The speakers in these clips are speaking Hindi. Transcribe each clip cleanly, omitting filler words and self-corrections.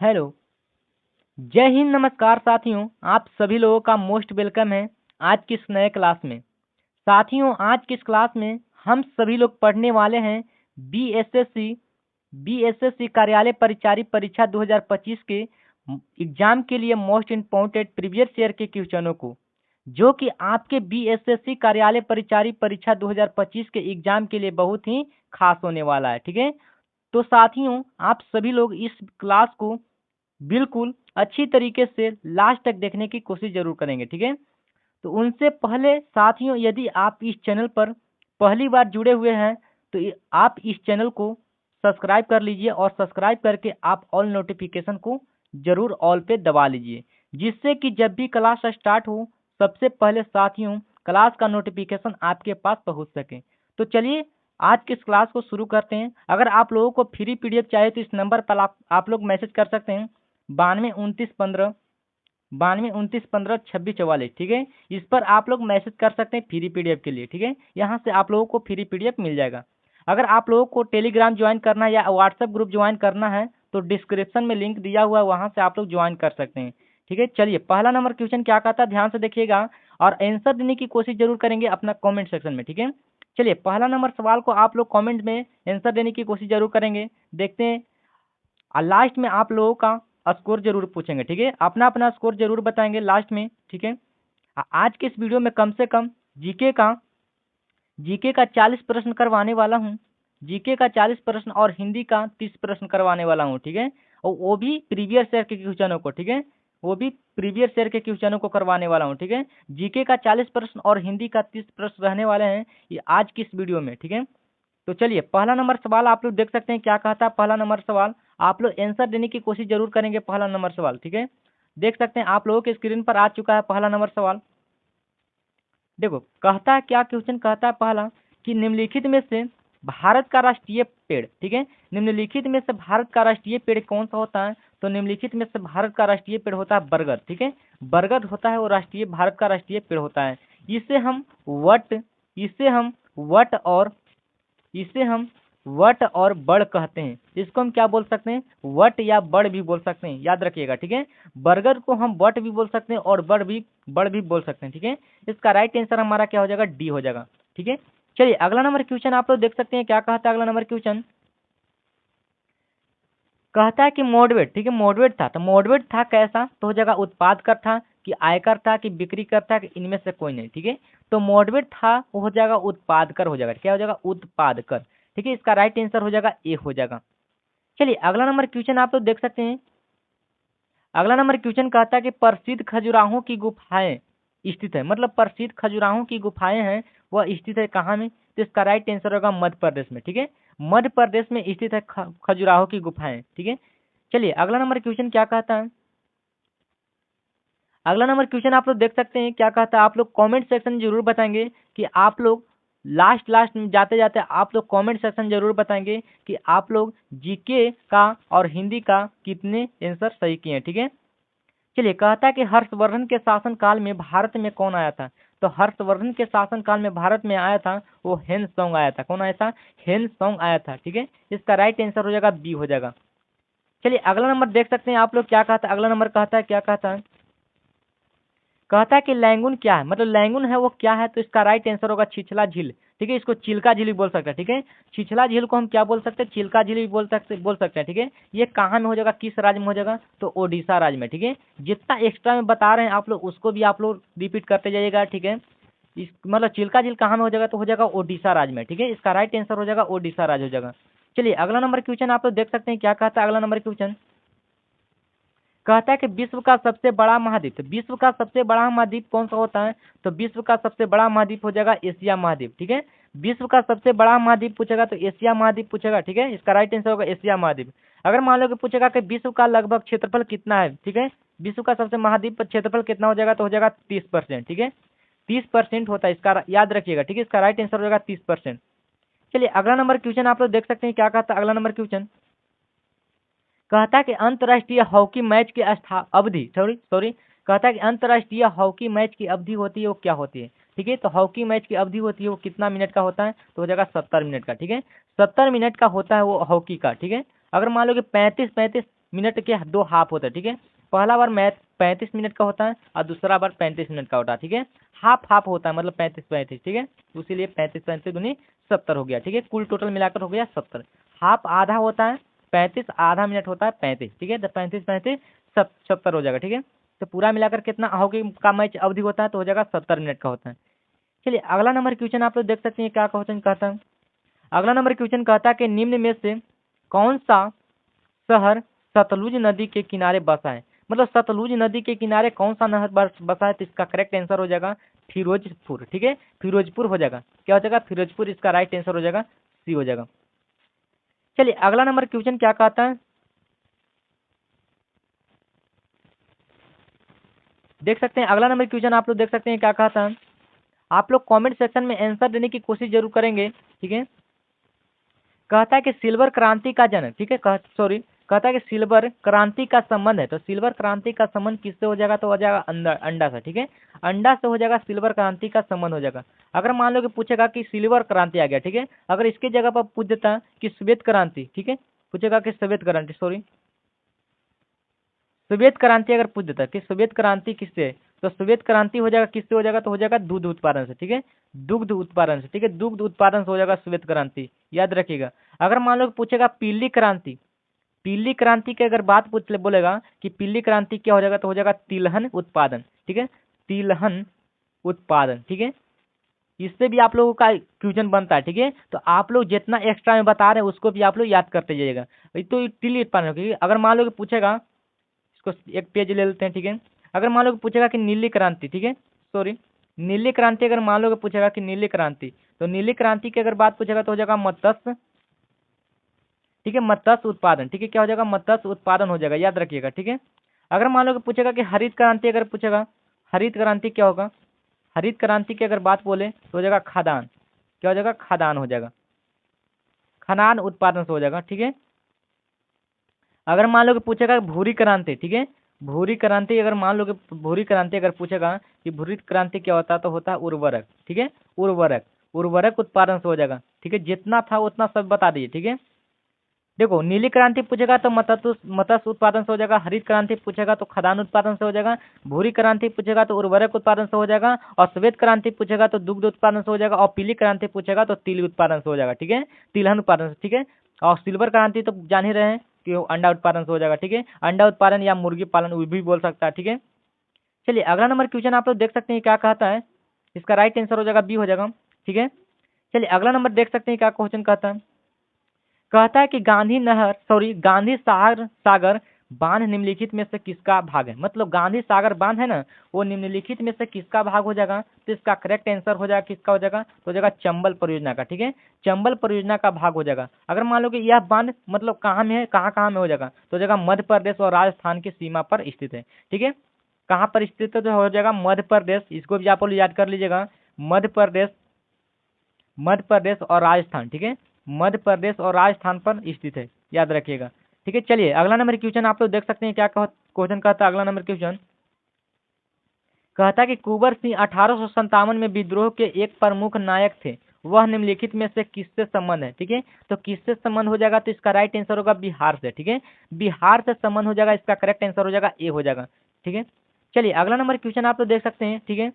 हेलो। जय हिंद, नमस्कार साथियों। आप सभी लोगों का मोस्ट वेलकम है आज की इस नए क्लास में। साथियों, आज की इस क्लास में हम सभी लोग पढ़ने वाले हैं बीएसएससी कार्यालय परिचारी परीक्षा 2025 के एग्जाम के लिए मोस्ट इम्पोर्टेंट प्रीवियस ईयर के क्वेश्चनों को, जो कि आपके बीएसएससी कार्यालय परिचारी परीक्षा 2025 के एग्जाम के लिए बहुत ही खास होने वाला है। ठीक है, तो साथियों आप सभी लोग इस क्लास को बिल्कुल अच्छी तरीके से लास्ट तक देखने की कोशिश जरूर करेंगे। ठीक है, तो उनसे पहले साथियों, यदि आप इस चैनल पर पहली बार जुड़े हुए हैं तो आप इस चैनल को सब्सक्राइब कर लीजिए और सब्सक्राइब करके आप ऑल नोटिफिकेशन को जरूर ऑल पे दबा लीजिए, जिससे कि जब भी क्लास स्टार्ट हो सबसे पहले साथियों क्लास का नोटिफिकेशन आपके पास पहुंच सके। तो चलिए आज की इस क्लास को शुरू करते हैं। अगर आप लोगों को फ्री पीडीएफ चाहिए तो इस नंबर पर आप लोग मैसेज कर सकते हैं 92 29 15 ठीक है, इस पर आप लोग मैसेज कर सकते हैं फ्री पीडीएफ के लिए। ठीक है, यहाँ से आप लोगों को फ्री पीडीएफ मिल जाएगा। अगर आप लोगों को टेलीग्राम ज्वाइन करना है या व्हाट्सएप ग्रुप ज्वाइन करना है तो डिस्क्रिप्शन में लिंक दिया हुआ है, वहाँ से आप लोग ज्वाइन कर सकते हैं। ठीक है, चलिए पहला नंबर क्वेश्चन क्या कहता है ध्यान से देखिएगा और आंसर देने की कोशिश जरूर करेंगे अपना कमेंट सेक्शन में। ठीक है, चलिए पहला नंबर सवाल को आप लोग कमेंट में आंसर देने की कोशिश जरूर करेंगे, देखते हैं। और लास्ट में आप लोगों का स्कोर जरूर पूछेंगे। ठीक है, अपना अपना स्कोर जरूर बताएंगे लास्ट में। ठीक है, आज के इस वीडियो में कम से कम जीके का 40 प्रश्न करवाने वाला हूँ। जीके का 40 प्रश्न और हिंदी का 30 प्रश्न करवाने वाला हूँ। ठीक है, और वो भी प्रीवियस ईयर के क्वेश्चनों को। ठीक है, वो भी प्रीवियस ईयर के क्वेश्चनों को करवाने वाला हूँ। ठीक है, जीके का 40 प्रश्न और हिंदी का 30 प्रश्न रहने वाले हैं ये आज की इस वीडियो में। ठीक है, तो चलिए पहला नंबर सवाल आप लोग देख सकते हैं क्या कहता है। पहला नंबर सवाल आप लोग आंसर देने की कोशिश जरूर करेंगे। पहला नंबर सवाल, ठीक है, देख सकते हैं आप लोगों के स्क्रीन पर आ चुका है पहला नंबर सवाल। देखो कहता है क्या क्वेश्चन कहता है पहला कि निम्नलिखित में से भारत का राष्ट्रीय पेड़। ठीक है, निम्नलिखित में से भारत का राष्ट्रीय पेड़ कौन सा होता है? तो निम्नलिखित में से भारत का राष्ट्रीय पेड़ होता है बरगद। ठीक है, बरगद होता है वो राष्ट्रीय भारत का राष्ट्रीय पेड़ होता है। इसे हम वट इसे हम वट और इसे हम वट और बड़ कहते हैं। इसको हम क्या बोल सकते हैं? वट या बड़ भी बोल सकते हैं, याद रखिएगा। ठीक है, बरगद को हम वट भी बोल सकते हैं और बड़ भी बोल सकते हैं। ठीक है, इसका राइट आंसर हमारा क्या हो जाएगा? डी हो जाएगा। ठीक है, चलिए अगला नंबर क्वेश्चन आप लोग देख सकते हैं क्या कहता है। अगला नंबर क्वेश्चन कहता है कि मॉडरेट। ठीक है, मॉडरेट था तो मॉडरेट था कैसा? तो हो जाएगा उत्पाद कर था कि आयकर था कि बिक्री कर था कि इनमें से कोई नहीं। ठीक है, तो मॉडरेट था वो हो जाएगा उत्पाद कर हो जाएगा। क्या हो जाएगा? उत्पाद कर। ठीक है, इसका राइट आंसर हो जाएगा ए हो जाएगा। चलिए अगला नंबर क्वेश्चन आप लोग देख सकते हैं। अगला नंबर क्वेश्चन कहता है कि प्रसिद्ध खजुराहों की गुफाएं स्थित है, मतलब प्रसिद्ध खजुराहों की गुफाएं हैं वह स्थित है कहाँ में? तो इसका राइट आंसर होगा मध्य प्रदेश में। ठीक है, मध्य प्रदेश में स्थित है खजुराहो की गुफाएं। ठीक है, चलिए अगला नंबर क्वेश्चन क्या कहता है। अगला नंबर क्वेश्चन आप लोग देख सकते हैं क्या कहता है। आप लोग कमेंट सेक्शन में जरूर बताएंगे कि आप लोग लास्ट में जाते जाते आप लोग कमेंट सेक्शन जरूर बताएंगे कि आप लोग जीके का और हिंदी का कितने आंसर सही किए हैं। ठीक है, चलिए कहता है कि हर्षवर्धन के शासन काल में भारत में कौन आया था? तो हर्षवर्धन के शासन काल में भारत में आया था वो हेन सोंग आया था। कौन आया था? हेन सोंग आया था। ठीक है, इसका राइट आंसर हो जाएगा बी हो जाएगा। चलिए अगला नंबर देख सकते हैं आप लोग क्या कहता है। अगला नंबर कहता है क्या कहता है। कहता है कि लैंगून क्या है, मतलब लैंगून है वो क्या है? तो इसका राइट आंसर होगा छिछला झील। ठीक है, इसको चिल्का झील भी बोल सकते हैं। ठीक है, छिछला झील को हम क्या बोल सकते हैं? चिल्का झील भी बोल सकते हैं। ठीक है, ये कहाँ में हो जाएगा? किस राज्य में हो जाएगा? तो ओडिशा राज्य में। ठीक है, जितना एक्स्ट्रा में बता रहे हैं आप लोग उसको भी आप लोग रिपीट करते जाइएगा। ठीक है, इस मतलब चिल्का झील कहाँ में हो जाएगा? तो हो जाएगा ओडिशा राज्य में। ठीक है, इसका राइट आंसर हो जाएगा ओडिशा राज्य हो जाएगा। चलिए अगला नंबर क्वेश्चन आप लोग देख सकते हैं क्या कहता है। अगला नंबर क्वेश्चन कहता है कि विश्व का सबसे बड़ा महाद्वीप। विश्व का सबसे बड़ा महाद्वीप कौन सा होता है? तो विश्व का सबसे बड़ा महाद्वीप हो जाएगा एशिया महाद्वीप। ठीक है, विश्व का सबसे बड़ा महाद्वीप पूछेगा तो एशिया महाद्वीप पूछेगा। ठीक है, इसका राइट आंसर होगा एशिया महाद्वीप। अगर मान लो कि पूछेगा कि विश्व का लगभग क्षेत्रफल कितना है, ठीक है, विश्व का सबसे महाद्वीप पर क्षेत्रफल कितना हो जाएगा? तो हो जाएगा 30%। ठीक है, 30% होता है, इसका याद रखिएगा। ठीक है, इसका राइट आंसर हो जाएगा 30%। चलिए अगला नंबर क्वेश्चन आप लोग देख सकते हैं क्या कहता है। अगला नंबर क्वेश्चन कहता है कि अंतर्राष्ट्रीय हॉकी मैच की अवधि सॉरी कहता है कि अंतर्राष्ट्रीय हॉकी मैच की अवधि होती है वो क्या होती है? ठीक है, तो हॉकी मैच की अवधि होती है वो कितना मिनट का होता है? तो हो जाएगा 70 मिनट का। ठीक है, 70 मिनट का होता है वो हॉकी का। ठीक है, अगर मान लो कि 35 मिनट के 2 हाफ होते हैं, ठीक है। पहला बार मैथ 35 मिनट का होता है और दूसरा बार 35 मिनट का होता है, ठीक है। हाफ हाफ होता है, मतलब 35-35, ठीक है। इसीलिए 35-35 दूनी 70 हो गया, ठीक है। कुल टोटल मिलाकर हो गया 70। हाफ आधा होता है 35, आधा मिनट होता है 35, ठीक है। तो 35-35 70 हो जाएगा, ठीक है। तो पूरा मिलाकर कितना हॉकी का मैच अवधि होता है, तो हो जाएगा 70 मिनट का होता है। चलिए अगला नंबर क्वेश्चन आप लोग देख सकते हैं, क्या क्वेश्चन कहता है। अगला नंबर क्वेश्चन कहता है कि निम्न में से कौन सा शहर सतलुज नदी के किनारे बसा है। मतलब सतलुज नदी के किनारे कौन सा नहर बसा है, तो इसका करेक्ट आंसर हो जाएगा फिरोजपुर, ठीक है। फिरोजपुर हो जाएगा, क्या हो जाएगा, फिरोजपुर इसका राइट आंसर हो जाएगा, सी हो जाएगा। चलिए अगला नंबर क्वेश्चन क्या कहता है, देख सकते हैं। अगला नंबर क्वेश्चन आप लोग देख सकते हैं क्या कहता है। आप लोग कमेंट सेक्शन में आंसर देने की कोशिश जरूर करेंगे, ठीक है। कहता है कि सिल्वर क्रांति का जन्म, ठीक है, कहता है कि सिल्वर क्रांति का संबंध है, तो सिल्वर क्रांति का संबंध किससे हो जाएगा, तो हो जाएगा अंडा से, ठीक है। अंडा से हो जाएगा सिल्वर क्रांति का संबंध हो जाएगा। अगर मान लो कि पूछेगा कि सिल्वर क्रांति आ गया, ठीक है। अगर इसके जगह पर पूछ देता कि श्वेत क्रांति, ठीक है, पूछेगा कि श्वेत क्रांति, श्वेत क्रांति अगर पूछ देता कि श्वेत क्रांति किससे है, तो श्वेत क्रांति हो जाएगा किससे हो जाएगा, तो हो जाएगा दूध उत्पादन से, ठीक है। दुग्ध उत्पादन से, ठीक है, दुग्ध उत्पादन से हो जाएगा श्वेत क्रांति, याद रखिएगा। अगर मान लो कि पूछेगा पीली क्रांति, पीली क्रांति की अगर बात बोलेगा कि पीली क्रांति क्या हो जाएगा, तो हो जाएगा तिलहन उत्पादन, ठीक है, तिलहन उत्पादन, ठीक है। इससे भी आप लोगों का क्वेश्चन बनता है, ठीक है। तो आप लोग जितना एक्स्ट्रा में बता रहे हैं उसको भी आप लोग याद करते जाइएगा। तो तिल उत्पादन, क्योंकि अगर मान लो कि पूछेगा, इसको एक पेज ले लेते हैं, ठीक है। अगर मान लो कि पूछेगा कि नीली क्रांति, ठीक है, नीली क्रांति अगर मान लो कि पूछेगा कि नीली क्रांति, तो नीली क्रांति की अगर बात पूछेगा तो हो जाएगा मत्स्य, ठीक है, मत्स्य उत्पादन, ठीक है, क्या हो जाएगा, मत्स्य उत्पादन हो जाएगा, याद रखिएगा, ठीक है। अगर मान लो कि पूछेगा कि हरित क्रांति अगर पूछेगा, हरित क्रांति क्या होगा, हरित क्रांति की अगर बात बोले तो हो जाएगा खादान, क्या हो जाएगा, खादान हो जाएगा, खनान उत्पादन से हो जाएगा, ठीक है। अगर मान लो कि पूछेगा भूरी क्रांति, ठीक है, भूरी क्रांति अगर मान लो कि भूरी क्रांति अगर पूछेगा कि भूरी क्रांति क्या होता है, तो होता है उर्वरक, ठीक है, उर्वरक, उर्वरक उत्पादन से हो जाएगा, ठीक है। जितना था उतना सब बता दीजिए, ठीक है। देखो नीली क्रांति पूछेगा तो मत्स्य उत्पादन से हो जाएगा, हरित क्रांति पूछेगा तो खदान उत्पादन से हो जाएगा, भूरी क्रांति पूछेगा तो उर्वरक उत्पादन से हो जाएगा, और श्वेत क्रांति पूछेगा तो दुग्ध उत्पादन से हो जाएगा, और पीली क्रांति पूछेगा तो तिल उत्पादन से हो जाएगा, ठीक है, तिलहन उत्पादन से, ठीक है। और सिल्वर क्रांति तो जान ही रहे हैं कि वो अंडा उत्पादन से हो जाएगा, ठीक है, अंडा उत्पादन या मुर्गी पालन वो भी बोल सकता है, ठीक है। चलिए अगला नंबर क्वेश्चन आप लोग देख सकते हैं क्या कहता है, इसका राइट आंसर हो जाएगा बी हो जाएगा, ठीक है। चलिए अगला नंबर देख सकते हैं क्या क्वेश्चन कहता है। कहता है कि गांधी सागर बांध निम्नलिखित में से किसका भाग है। मतलब गांधी सागर बांध है ना, वो निम्नलिखित में से किसका भाग हो जाएगा, तो इसका करेक्ट आंसर हो जाएगा, किसका हो जाएगा, तो हो जाएगा चंबल परियोजना का, ठीक है, चंबल परियोजना का भाग हो जाएगा। अगर मान लो कि यह बांध मतलब कहाँ में है, कहाँ में हो जाएगा, तो हो जाएगा मध्य प्रदेश और राजस्थान की सीमा पर स्थित है, ठीक है। कहाँ पर स्थित है, तो हो जाएगा मध्य प्रदेश, इसको भी आप लोग याद कर लीजिएगा, मध्य प्रदेश और राजस्थान, ठीक है, मध्य प्रदेश और राजस्थान पर स्थित है, याद रखिएगा, ठीक है। चलिए अगला नंबर क्वेश्चन आप लोग देख सकते हैं क्या क्वेश्चन कहता है। अगला नंबर क्वेश्चन कहता है कि कुंवर सिंह 1857 में विद्रोह के एक प्रमुख नायक थे, वह निम्नलिखित में से किससे संबंध है, ठीक है। तो किससे संबंध हो जाएगा, तो इसका राइट आंसर होगा बिहार से, ठीक है, बिहार से संबंध हो जाएगा, इसका करेक्ट आंसर हो जाएगा ए हो जाएगा, ठीक है। चलिए अगला नंबर क्वेश्चन आप लोग देख सकते हैं, ठीक है।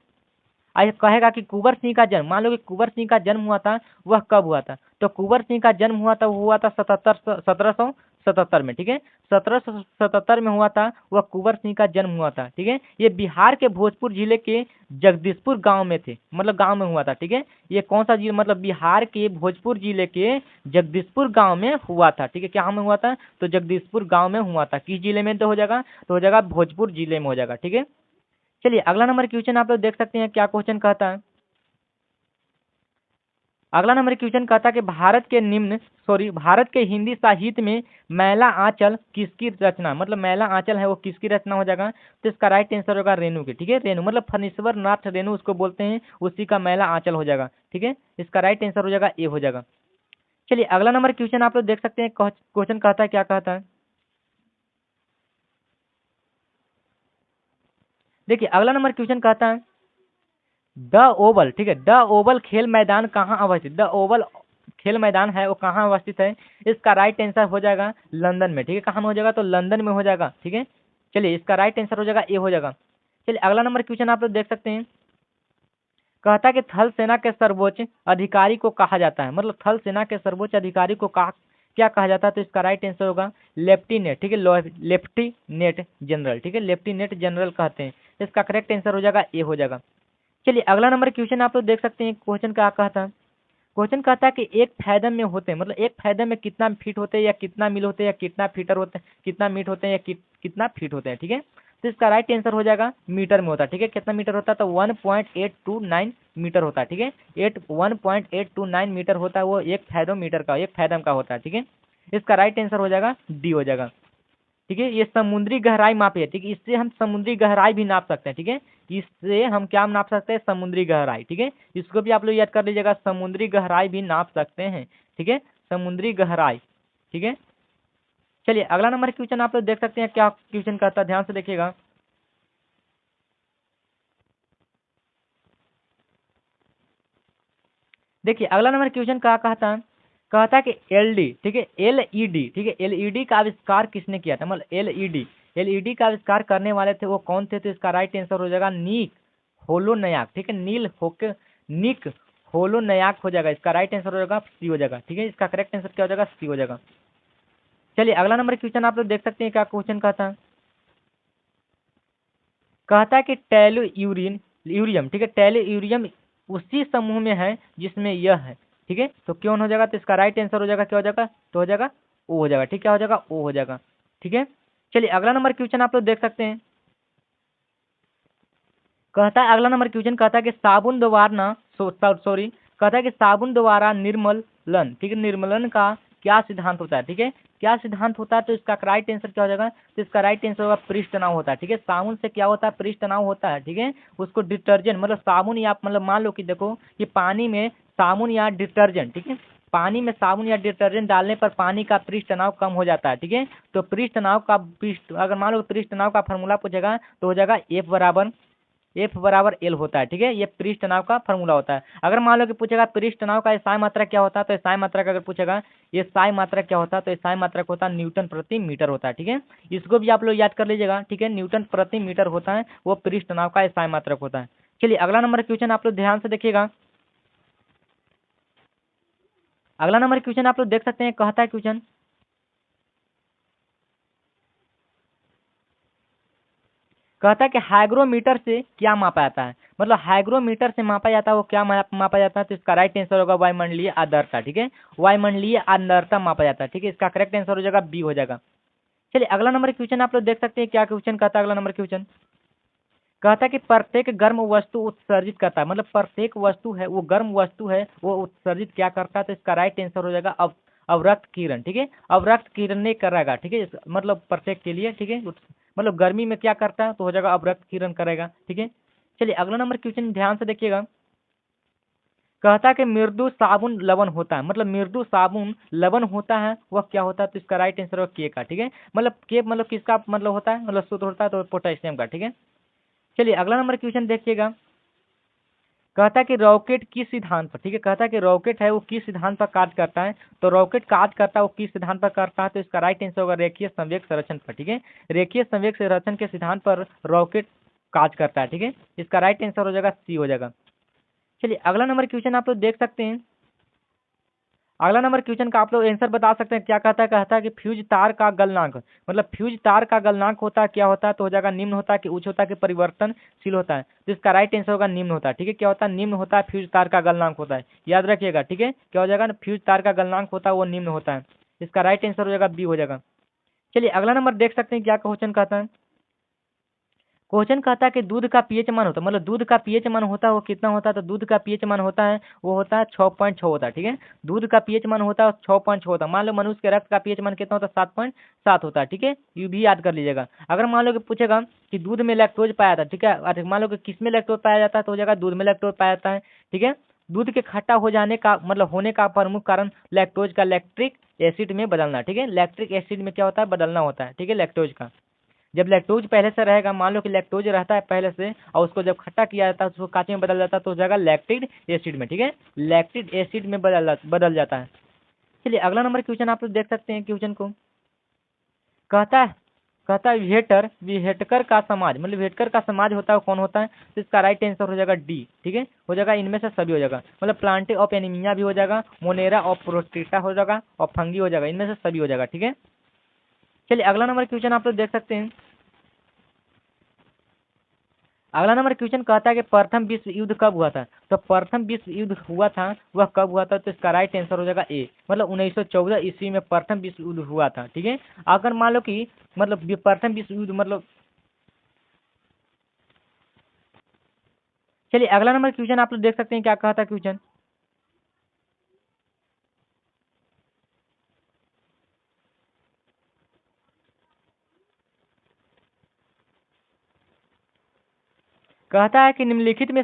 आइए कहेगा कि कुंवर सिंह का जन्म, मान लो कि कुंवर सिंह का जन्म हुआ था, वह कब हुआ था, तो कुंवर सिंह का जन्म हुआ था, वो हुआ था 1777 में, ठीक है, 1777 में हुआ था, वह कुंवर सिंह का जन्म हुआ था, ठीक है। ये बिहार के भोजपुर जिले के जगदीशपुर गांव में थे, मतलब गांव में हुआ था, ठीक है। ये कौन सा जिला, मतलब बिहार के भोजपुर जिले के जगदीशपुर गांव में हुआ था, ठीक है, क्या में हुआ था, तो जगदीशपुर गांव में हुआ था। किस जिले में तो हो जाएगा, तो हो जाएगा भोजपुर जिले में हो जाएगा, ठीक है। चलिए अगला नंबर क्वेश्चन आप लोग देख सकते हैं क्या क्वेश्चन कहता है। अगला नंबर क्वेश्चन कहता है कि भारत के हिंदी साहित्य में मैला आंचल किसकी रचना, मतलब मैला आंचल है वो किसकी रचना हो जाएगा, तो इसका राइट आंसर होगा रेणु की, ठीक है, रेणु मतलब फणीश्वर नाथ रेणु उसको बोलते हैं, उसी का मैला आंचल हो जाएगा, ठीक है, इसका राइट आंसर हो जाएगा ए हो जाएगा। चलिए अगला नंबर क्वेश्चन आप लोग देख सकते हैं, क्वेश्चन कहता है क्या कहता है। देखिए अगला नंबर क्वेश्चन कहता है द ओवल, ठीक है, द ओवल खेल मैदान कहाँ अवस्थित, द ओवल खेल मैदान है वो कहाँ अवस्थित है? इसका राइट आंसर हो जाएगा लंदन में, ठीक है। कहाँ में हो जाएगा? तो लंदन में हो जाएगा, ठीक है। चलिए इसका राइट आंसर हो जाएगा ए हो जाएगा। चलिए अगला नंबर क्वेश्चन आप लोग देख सकते हैं। कहता है कि थल सेना के सर्वोच्च अधिकारी को कहा जाता है, मतलब थल सेना के सर्वोच्च अधिकारी को कहा क्या कहा जाता है? तो इसका राइट आंसर होगा लेफ्टिनेंट, ठीक है, लेफ्टिनेंट जनरल, ठीक है, लेफ्टिनेंट जनरल कहते हैं। इसका करेक्ट आंसर हो जाएगा ए हो जाएगा। चलिए अगला नंबर क्वेश्चन आप लोग देख सकते हैं। क्वेश्चन क्या कहता है? क्वेश्चन कहता है कि एक फैदम में होते हैं, मतलब एक फैदम में कितना फीट होते हैं या कितना मील होते हैं या कितना फीटर होते हैं, कितना मीट होते हैं या कितना फीट होते हैं, ठीक है। तो इसका राइट आंसर हो जाएगा मीटर में होता है, ठीक है। कितना मीटर होता है? तो 1.829 मीटर होता है, ठीक है। 1.829 मीटर होता है वो एक फैदम मीटर का, एक फैदम का होता है, ठीक है। इसका राइट आंसर हो जाएगा डी हो जाएगा, ठीक है। ये समुद्री गहराई मापी है, ठीक है। इससे हम समुद्री गहराई भी नाप सकते हैं, ठीक है। इससे हम क्या नाप सकते हैं? समुद्री गहराई, ठीक है। इसको भी आप लोग याद कर लीजिएगा, समुद्री गहराई भी नाप सकते हैं, ठीक है, समुद्री गहराई, ठीक है। चलिए अगला नंबर क्वेश्चन आप लोग देख सकते हैं। क्या क्वेश्चन कहता है? ध्यान से देखिएगा। देखिए अगला नंबर क्वेश्चन क्या कहता है? कहता है कि एलडी, ठीक है, एलईडी, ठीक है, एलईडी का आविष्कार किसने किया था? मतलब एलईडी का आविष्कार करने वाले थे वो कौन थे? तो इसका राइट आंसर हो जाएगा निक होलोनयाक, ठीक है, निक होलोनयाक हो जाएगा। इसका राइट आंसर हो जाएगा सी हो जाएगा, ठीक है। इसका करेक्ट आंसर क्या हो जाएगा? सी हो जाएगा। चलिए अगला नंबर क्वेश्चन आप लोग देख सकते हैं। क्या क्वेश्चन कहता है? कहता है कि यूरियम, ठीक है, यूरियम उसी समूह में है जिसमें यह है, ठीक है। तो क्यों हो जाएगा? तो इसका राइट आंसर हो जाएगा क्या हो जाएगा? तो हो जाएगा ओ हो जाएगा, ठीक, क्या हो जाएगा? ओ हो जाएगा, ठीक है। चलिए अगला नंबर क्वेश्चन आप लोग देख सकते हैं। कहता है अगला नंबर क्वेश्चन कहता है कि साबुन द्वारा सॉरी कहता है कि साबुन द्वारा निर्मलन, ठीक है, निर्मलन का क्या सिद्धांत होता है? ठीक है, क्या सिद्धांत होता है? तो इसका राइट आंसर क्या हो जाएगा? तो इसका राइट आंसर होगा पृष्ठ तनाव होता है, ठीक है। साबुन से क्या होता है? पृष्ठ तनाव होता है, ठीक है। उसको डिटर्जेंट मतलब साबुन या मतलब मान लो कि देखो कि पानी में साबुन या डिटर्जेंट, ठीक है, पानी में साबुन या डिटर्जेंट डालने पर पानी का पृष्ठ तनाव कम हो जाता है, ठीक है। तो पृष्ठ तनाव का अगर मान लो पृष्ठ तनाव का फॉर्मूला पूछेगा तो हो जाएगा एफ बराबर एल होता है, ठीक है। ये पृष्ठ तनाव का फॉर्मूला होता है। अगर मान लो कि पूछेगा पृष्ठ तनाव का एसआई मात्रा क्या होता है? तो एसआई मात्रा का अगर पूछेगा एसआई मात्रा क्या होता है? तो एसआई मात्रा होता है न्यूटन प्रति मीटर होता है, ठीक है। इसको भी आप लोग याद कर लीजिएगा, ठीक है। न्यूटन प्रति मीटर होता है वो पृष्ठ तनाव का एसआई मात्रक होता है। चलिए अगला नंबर क्वेश्चन आप लोग ध्यान से देखिएगा। अगला नंबर क्वेश्चन आप लोग देख सकते हैं। कहता है क्वेश्चन कहता है कि हाइग्रोमीटर से क्या मापा जाता है? मतलब हाइग्रोमीटर से मापा जाता है वो क्या मापा जाता है? तो इसका राइट आंसर होगा वायुमंडलीय आर्द्रता, ठीक है, वायुमंडलीय आर्द्रता मापा जाता है, ठीक है। इसका करेक्ट आंसर हो जाएगा बी हो जाएगा। चलिए अगला नंबर क्वेश्चन आप लोग देख सकते हैं। क्या क्वेश्चन कहता है? अगला नंबर क्वेश्चन कहता है कि प्रत्येक गर्म वस्तु उत्सर्जित करता है, मतलब प्रत्येक वस्तु है वो गर्म वस्तु है वो उत्सर्जित क्या करता है? तो इसका राइट आंसर हो जाएगा अवरक्त किरण, ठीक है, अवरक्त किरण ने करेगा, ठीक है, मतलब प्रत्येक के लिए, ठीक है, मतलब गर्मी में क्या करता है? तो हो जाएगा अवरक्त किरण करेगा, ठीक है। चलिए अगला नंबर क्वेश्चन ध्यान से देखिएगा। कहता है कि मृदु साबुन लवण होता है, मतलब मृदु साबुन लवण होता है वह क्या होता है? तो इसका राइट आंसर होगा के का, ठीक है। मतलब के मतलब किसका मतलब होता है? मतलब सूत्र होता है तो पोटेशियम का, ठीक है। चलिए अगला नंबर क्वेश्चन देखिएगा। कहता है कि रॉकेट किस सिद्धांत पर, ठीक है, कहता है कि रॉकेट है वो किस सिद्धांत पर कार्य करता है? तो रॉकेट कार्य करता है वो किस सिद्धांत पर करता है? तो इसका राइट आंसर होगा रेखीय संवेग संरक्षण पर, ठीक है। रेखीय संवेग संरक्षण के सिद्धांत पर रॉकेट कार्य करता है, ठीक है। इसका राइट आंसर हो जाएगा सी हो जाएगा। चलिए अगला नंबर क्वेश्चन आप लोग देख सकते हैं। अगला नंबर क्वेश्चन का आप लोग आंसर बता सकते हैं। क्या कहता है? कहता है कि फ्यूज तार का गलनांक, मतलब फ्यूज तार का गलनांक होता है क्या होता है? तो हो जाएगा निम्न होता है कि उच्च होता है कि परिवर्तनशील होता है? तो इसका राइट आंसर होगा निम्न होता है, ठीक है। क्या होता है? निम्न होता है, फ्यूज तार का गलनांक होता है, याद रखिएगा, ठीक है। क्या हो जाएगा? फ्यूज तार का गलनांक होता है वो निम्न होता है। इसका राइट आंसर हो जाएगा बी हो जाएगा। चलिए अगला नंबर देख सकते हैं। क्या क्वेश्चन कहता है? क्वेश्चन कहता है कि दूध का पीएच मान होता है, मतलब दूध का पीएच मान होता है वो कितना होता है? तो दूध का पीएच मान होता है वो होता है 6.6 होता है, ठीक है। दूध का पीएच मान होता है 6.6 होता है। मान लो मनुष्य के रक्त का पीएच मान कितना होता है? 7.7 होता है, ठीक है। ये भी याद कर लीजिएगा। अगर मान लो कि पूछेगा कि दूध में लैक्टोज पाया जाता है, ठीक है, और मान लो कि किस में लैक्टोज पाया जाता है? तो हो जाएगा दूध में लैक्टोज पाया जाता है, ठीक है। दूध के खट्टा हो जाने का मतलब होने का प्रमुख कारण लैक्टोज का लैक्टिक एसिड में बदलना, ठीक है। लैक्टिक एसिड में क्या होता है? बदलना होता है, ठीक है, लैक्टोज का। जब लैक्टोज पहले से रहेगा, मान लो कि लैक्टोज रहता है पहले से और उसको जब खट्टा किया जाता है उसको कांचे में बदल जाता है तो हो जाएगा लैक्टिक एसिड में। ठीक है, लैक्टिक एसिड में बदल जाता है। चलिए अगला नंबर क्वेश्चन आप लोग देख सकते हैं क्वेश्चन को। कहता है विहेटकर का समाज, मतलब विहेटकर का समाज होता है वो कौन होता है, तो इसका राइट आंसर हो जाएगा डी। ठीक है, हो जाएगा इनमें से सभी हो जाएगा, मतलब प्लांटे ऑफ एनीमिया भी हो जाएगा, मोनेरा ऑफ प्रोस्टेटा हो जाएगा और फंगी हो जाएगा, इनमें से सभी हो जाएगा। ठीक है, चलिए अगला नंबर क्वेश्चन आप लोग देख सकते हैं। अगला नंबर क्वेश्चन कहता है कि प्रथम विश्व युद्ध कब हुआ था, तो प्रथम विश्व युद्ध हुआ था वह कब हुआ था, तो इसका राइट आंसर हो जाएगा ए, मतलब 1914 ईस्वी में प्रथम विश्व युद्ध हुआ था। ठीक है, अगर मान लो कि मतलब प्रथम विश्व युद्ध मतलब, चलिए अगला नंबर क्वेश्चन आप लोग देख सकते हैं क्या कहा था क्वेश्चन। कहता है कि निम्नलिखित में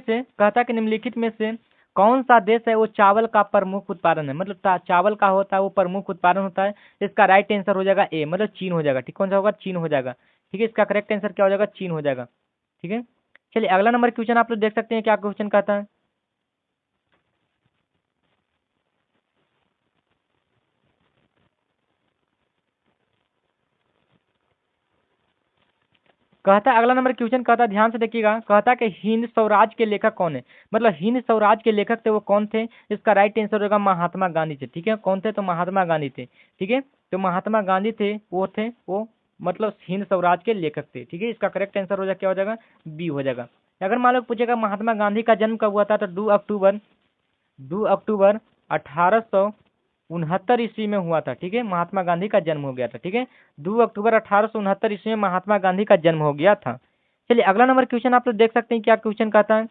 से कौन सा देश है वो चावल का प्रमुख उत्पादन है, मतलब चावल का होता है वो प्रमुख उत्पादन होता है। इसका राइट आंसर हो जाएगा ए, मतलब चीन हो जाएगा। ठीक, कौन सा होगा, चीन हो जाएगा। ठीक है, इसका करेक्ट आंसर क्या हो जाएगा, चीन हो जाएगा। ठीक है, चलिए अगला नंबर क्वेश्चन आप लोग देख सकते हैं क्या क्वेश्चन कहता है। कहता है अगला नंबर क्वेश्चन कहता है, ध्यान से देखिएगा, कहता है कि हिंद स्वराज के लेखक कौन है, मतलब हिंद स्वराज के लेखक थे वो कौन थे, इसका राइट आंसर होगा महात्मा गांधी थे। ठीक है, कौन थे, तो महात्मा गांधी थे। ठीक है, तो महात्मा गांधी थे वो मतलब हिंद स्वराज के लेखक थे। ठीक है, इसका करेक्ट आंसर हो जाएगा क्या हो जाएगा, बी हो जाएगा। अगर मान लो पूछेगा महात्मा गांधी का जन्म कब हुआ था, तो 2 अक्टूबर 1869 ईस्वी में हुआ था। ठीक है, महात्मा गांधी का जन्म हो गया था। ठीक है, 2 अक्टूबर 1869 ईस्वी में महात्मा गांधी का जन्म हो गया था। चलिए अगला नंबर क्वेश्चन आप लोग देख सकते हैं क्या क्वेश्चन कहता है।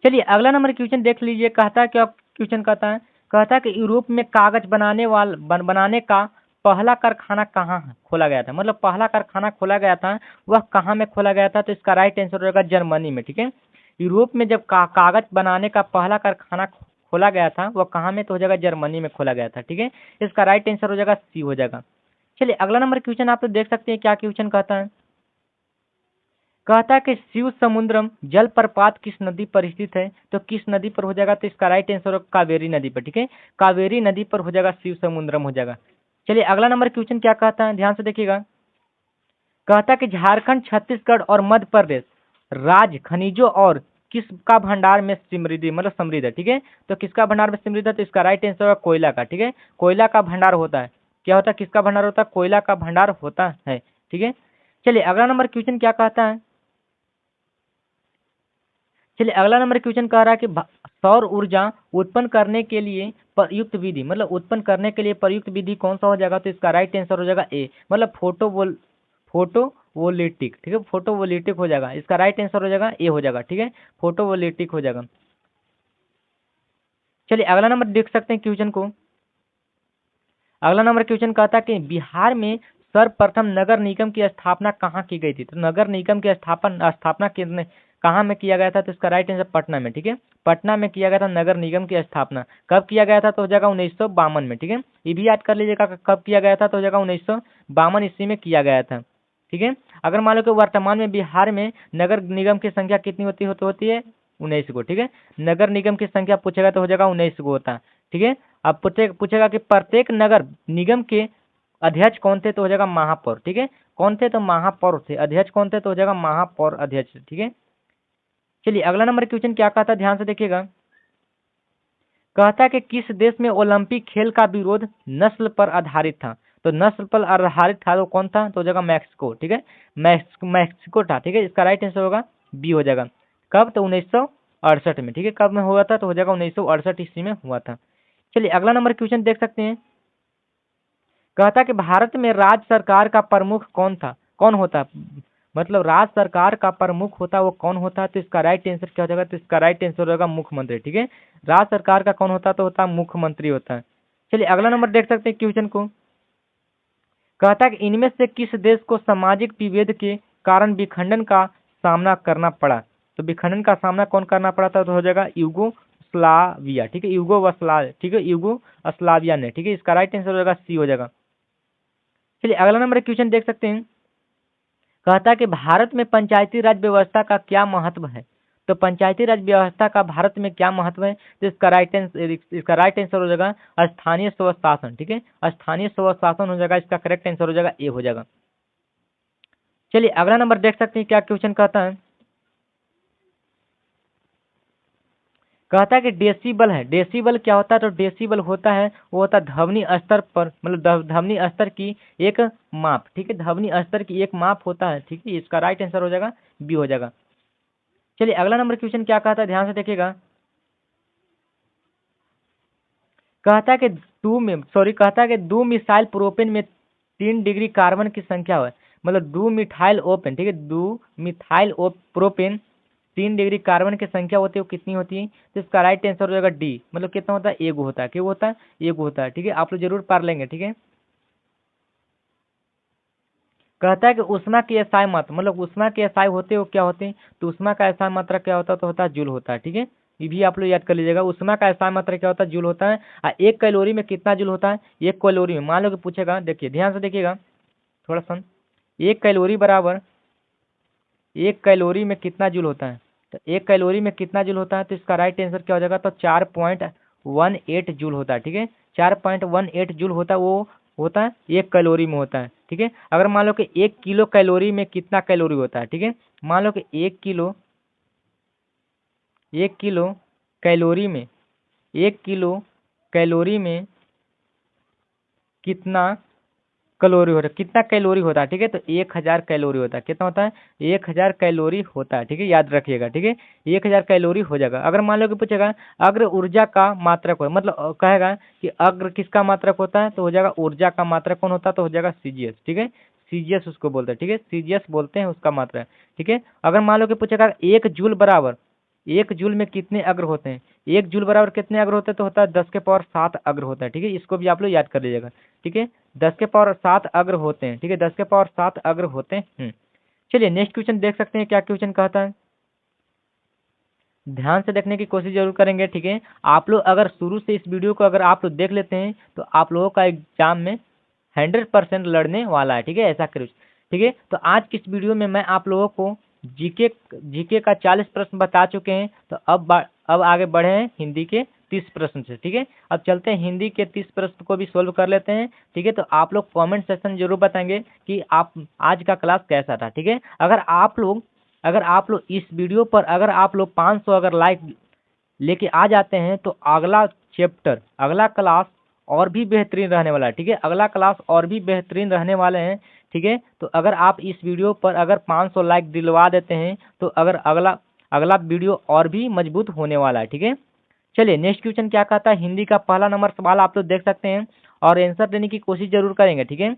चलिए अगला नंबर क्वेश्चन देख लीजिए, कहता है क्या क्वेश्चन कहता है। कहता है कि यूरोप में कागज बनाने का पहला कारखाना कहाँ खोला गया था, मतलब पहला कारखाना खोला गया था वह कहाँ में खोला गया था, तो इसका राइट आंसर होगा जर्मनी में। ठीक है, यूरोप में जब कागज बनाने का पहला कारखाना खोला गया था वह कहाँ में, तो हो जाएगा जर्मनी में खोला गया था। ठीक है, इसका राइट आंसर हो जाएगा सी हो जाएगा। चलिए अगला नंबर क्वेश्चन आप लोग देख सकते हैं क्या क्वेश्चन कहता है। कहता है कि शिव समुद्रम जलप्रपात किस नदी पर स्थित है, तो किस नदी पर हो जाएगा, तो इसका राइट आंसर होगा कावेरी नदी पर। ठीक है, कावेरी नदी पर हो जाएगा शिव समुद्रम हो जाएगा। चलिए अगला नंबर क्वेश्चन क्या कहता है, ध्यान से देखिएगा। कहता है कि झारखंड, छत्तीसगढ़ और मध्य प्रदेश राज्य खनिजों और किसका भंडार में समृद्धि मतलब समृद्ध है। ठीक है, तो किसका भंडार में समृद्ध है, तो इसका राइट आंसर होगा कोयला का। ठीक है, कोयला का भंडार होता है, क्या होता है, किसका भंडार होता है, कोयला का भंडार होता है। ठीक है, चलिए अगला नंबर क्वेश्चन क्या कहता है। चलिए अगला नंबर क्वेश्चन कह रहा है कि सौर ऊर्जा उत्पन्न करने के लिए प्रयुक्त विधि, मतलब उत्पन्न करने के लिए प्रयुक्त विधि कौन सा हो जाएगा, तो इसका राइट आंसर हो जाएगा ए, मतलब फोटोवोल्टिक। ठीक है, फोटोवोल्टिक हो जाएगा, इसका राइट आंसर हो जाएगा ए हो जाएगा। ठीक है, फोटोवोल्टिक हो जाएगा। चलिए अगला नंबर देख सकते हैं क्वेश्चन को। अगला नंबर क्वेश्चन कहता है कि बिहार में सर्वप्रथम नगर निगम की स्थापना कहाँ की गई थी, तो नगर निगम की स्थापना कहाँ में किया गया था, तो इसका राइट आंसर पटना में। ठीक है, पटना में किया गया था नगर निगम की स्थापना। कब किया गया था, तो हो जाएगा 1952 में। ठीक है, ये भी याद कर लीजिएगा कब किया गया था, तो हो जाएगा 1952 ईस्वी में किया गया था। ठीक है, अगर मान लो कि वर्तमान में बिहार में नगर निगम की संख्या कितनी होती है 19 को। ठीक है, नगर निगम की संख्या पूछेगा तो हो जाएगा 19 को होता है। ठीक है, अब पूछेगा कि प्रत्येक नगर निगम के अध्यक्ष कौन थे, तो हो जाएगा महापौर। ठीक है, कौन थे, तो महापौर थे। अध्यक्ष कौन थे, तो हो जाएगा महापौर अध्यक्ष। ठीक है, चलिए अगला नंबर क्वेश्चन क्या कहता है, ध्यान से देखिएगा। कहता है कि किस देश में ओलंपिक खेल का विरोध नस्ल पर आधारित था, तो नस्ल पर आधारित था तो कौन था, तो हो जाएगा मैक्सिको। ठीक है, मैक्सिको था। ठीक है, इसका राइट आंसर होगा बी हो जाएगा। कब, तो 1968 में। ठीक है, कब में हुआ था, तो हो जाएगा 1968 ईस्वी में हुआ था। चलिए अगला नंबर क्वेश्चन देख सकते हैं। कहता कि भारत में राज्य सरकार का प्रमुख कौन होता, मतलब राज्य सरकार का प्रमुख होता वो कौन होता, तो इसका राइट आंसर क्या हो जाएगा, तो इसका राइट आंसर होगा मुख्यमंत्री। ठीक है, राज्य सरकार का कौन होता, तो होता मुख्यमंत्री होता है। चलिए अगला नंबर देख सकते हैं क्वेश्चन को। कहता कि इनमें से किस देश को सामाजिक विभेद के कारण विखंडन का सामना करना पड़ा, तो विखंडन का सामना कौन करना पड़ा था, तो हो जाएगा यूगोस्लाविया। ठीक है, यूगोस्लाविया ने। ठीक है, इसका राइट आंसर हो जाएगा सी हो जाएगा। चलिए अगला नंबर क्वेश्चन देख सकते हैं। कहता है कि भारत में पंचायती राज व्यवस्था का क्या महत्व है। तो पंचायती राज व्यवस्था का भारत में क्या महत्व है, तो इसका राइट आंसर हो जाएगा स्थानीय स्वशासन। ठीक है, स्थानीय स्वशासन हो जाएगा, इसका करेक्ट आंसर हो जाएगा ए हो जाएगा। चलिए अगला नंबर देख सकते हैं क्या क्वेश्चन कहता है। कहता है कि डेसिबल है, डेसिबल क्या होता है, तो डेसिबल होता है वो होता है ध्वनि स्तर पर, मतलब ध्वनि स्तर की एक माप। ठीक है, ध्वनि स्तर की एक माप होता है। ठीक है, इसका राइट आंसर हो जाएगा बी हो जाएगा। चलिए अगला नंबर क्वेश्चन क्या कहता है, ध्यान से देखिएगा। कहता है कि कहता है कि 2 मिसाइल प्रोपेन में 3 डिग्री कार्बन की संख्या है, मतलब 2 मिथाइल ओपेन। ठीक है, 2 मिथाइल प्रोपेन 3 डिग्री कार्बन की संख्या होती है, वो कितनी होती है, तो इसका राइट आंसर हो जाएगा डी, मतलब कितना होता है, एगो होता है। क्यों होता है, एगो होता है। ठीक है, आप लोग जरूर पढ़ लेंगे। ठीक है, कहता है कि उष्मा की एसआई मात्रा, मतलब उष्मा की एसआई होते हो क्या होते हैं, तो उष्मा का एसआई मात्रा क्या होता है, तो होता है जूल होता है। ठीक है, ये भी आप लोग याद कर लीजिएगा, उष्मा का एसआई मात्रा क्या होता है, जूल होता है। और 1 कैलोरी में कितना जूल होता है, 1 कैलोरी में मान लो कि पूछेगा, देखिए ध्यान से देखिएगा थोड़ा सा। 1 कैलोरी बराबर 1 कैलोरी में कितना जूल होता है, तो 1 कैलोरी में कितना जूल होता है, तो इसका राइट आंसर क्या हो जाएगा, तो 4.18 जूल होता है। ठीक है, 4.18 जूल होता है, वो होता है 1 कैलोरी में होता है। ठीक है, अगर मान लो कि 1 किलो कैलोरी में कितना कैलोरी होता है, ठीक है, मान लो कि 1 किलो कैलोरी में 1 किलो कैलोरी में कितना कैलोरी होता है, कितना कैलोरी होता है, ठीक है, तो 1000 कैलोरी होता है। कितना होता है, 1000 कैलोरी होता है। ठीक है, याद रखिएगा। ठीक है, 1000 कैलोरी हो जाएगा। अगर मान लो कि पूछेगा अग्र ऊर्जा का मात्रक हो, मतलब कहेगा कि अग्र किसका मात्रक होता है, तो हो जाएगा ऊर्जा का मात्रक कौन होता है, तो हो जाएगा सीजीएस। ठीक है, सीजीएस उसको बोलते हैं। ठीक है, सीजीएस बोलते हैं उसका मात्रा। ठीक है, अगर मान लो कि पूछेगा 1 जूल बराबर 1 जूल में कितने अग्र होते हैं, 1 जूल बराबर कितने अग्र होते हैं, तो होता है 10 के पावर 7 अग्र होता है। ठीक है, इसको भी आप लोग याद कर लीजिएगा। ठीक है, 10 के पावर 7 अग्र होते हैं। ठीक है, 10 के पावर 7 अग्र होते हैं। चलिए नेक्स्ट क्वेश्चन देख सकते हैं क्या क्वेश्चन कहता है, ध्यान से देखने की कोशिश जरूर करेंगे। ठीक है, आप लोग अगर शुरू से इस वीडियो को अगर आप लोग देख लेते हैं तो आप लोगों का एग्जाम में 100% लड़ने वाला है। ठीक है, ऐसा करो। ठीक है, तो आज की इस वीडियो में मैं आप लोगों को जीके का 40 प्रश्न बता चुके हैं। तो अब आगे बढ़े हैं हिंदी के 30 प्रश्न से। ठीक है, अब चलते हैं हिंदी के 30 प्रश्न को भी सोल्व कर लेते हैं। ठीक है, तो आप लोग कमेंट सेक्शन जरूर बताएंगे कि आप आज का क्लास कैसा था। ठीक है, अगर आप लोग इस वीडियो पर अगर आप लोग 500 अगर लाइक लेके आ जाते हैं तो अगला चैप्टर अगला क्लास और भी बेहतरीन रहने वाला है। ठीक है, अगला क्लास और भी बेहतरीन रहने वाले हैं। ठीक है, तो अगर आप इस वीडियो पर अगर 500 लाइक दिलवा देते हैं तो अगर अगला अगला वीडियो और भी मजबूत होने वाला है। ठीक है, चलिए नेक्स्ट क्वेश्चन क्या कहता है, हिंदी का पहला नंबर सवाल आप लोग देख सकते हैं और आंसर देने की कोशिश जरूर करेंगे। ठीक है,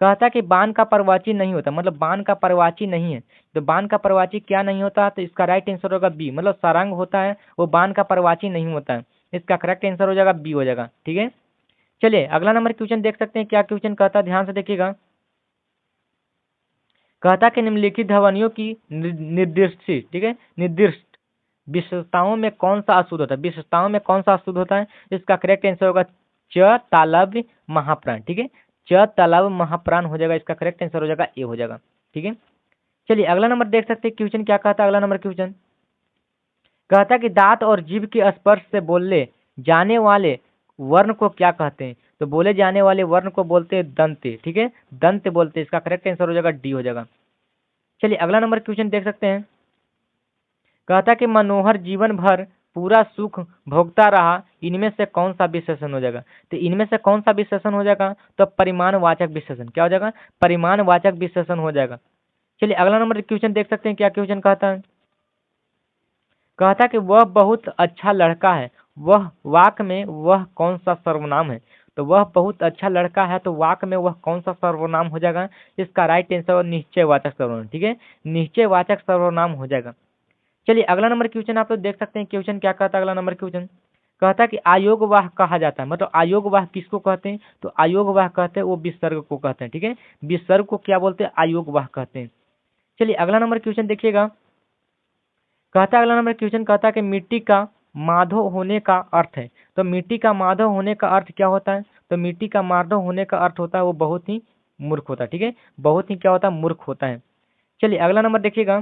कहता है कि बाण का परवाची नहीं होता, मतलब बाण का परवाची नहीं है, तो बाण का परवाची क्या नहीं होता, तो इसका राइट आंसर होगा बी, मतलब सारंग होता है वो बाण का परवाची नहीं होता है। इसका करेक्ट आंसर हो जाएगा बी हो जाएगा। ठीक है, चलिए अगला नंबर क्वेश्चन देख सकते हैं क्या क्वेश्चन कहता है, ध्यान से देखिएगा। कहता कि निम्नलिखित ध्वनियों की निर्दिष्ट, ठीक है, निर्दिष्ट विशेषताओं में कौन सा अशुद्ध होता है, विशेषताओं में कौन सा अशुद्ध होता है, इसका करेक्ट आंसर होगा च तालव्य महाप्राण। ठीक है, च तालव्य महाप्राण हो जाएगा, इसका करेक्ट आंसर हो जाएगा ए हो जाएगा। ठीक है, चलिए अगला नंबर देख सकते हैं क्वेश्चन क्या कहता है। अगला नंबर क्वेश्चन कहता है कि दांत और जीभ के स्पर्श से बोले जाने वाले वर्ण को क्या कहते हैं, तो बोले जाने वाले वर्ण को बोलते हैं दंते। ठीक है, दंत बोलते हैं, इसका करेक्ट आंसर हो जाएगा डी हो जाएगा। चलिए अगला नंबर क्वेश्चन देख सकते हैं। कहता कि मनोहर जीवन भर पूरा सुख भोगता रहा, इनमें से कौन सा विशेषण हो जाएगा, तो इनमें से कौन सा विशेषण हो जाएगा, तो परिमाणवाचक विशेषण क्या हो जाएगा, परिमाणवाचक विशेषण हो जाएगा। चलिए अगला नंबर क्वेश्चन देख सकते हैं क्या क्वेश्चन कहता है। कहता कि वह बहुत अच्छा लड़का है, वह वाक में वह कौन सा सर्वनाम है, तो वह बहुत अच्छा लड़का है, तो वाक में वह कौन सा सर्वनाम हो जाएगा, इसका राइट आंसर निश्चयवाचक सर्वनाम। ठीक है, निश्चयवाचक सर्वनाम हो जाएगा। चलिए अगला नंबर क्वेश्चन आप लोग देख सकते हैं क्वेश्चन क्या कहता है। अगला नंबर क्वेश्चन कहता है कि आयोगवाह कहा जाता है, मतलब आयोगवाह किसको कहते हैं, तो आयोगवाह कहते हैं वो विसर्ग को कहते हैं। ठीक है, विसर्ग को क्या बोलते हैं, आयोगवाह कहते हैं। चलिए अगला नंबर क्वेश्चन देखिएगा। कहता है अगला नंबर क्वेश्चन कहता है कि मिट्टी का माधव होने का अर्थ है, तो मिट्टी का माधव होने का अर्थ क्या होता है, तो मिट्टी का माधव होने का अर्थ होता है वो बहुत ही मूर्ख होता है, ठीक है, बहुत ही क्या होता है, मूर्ख होता है। चलिए अगला नंबर देखिएगा,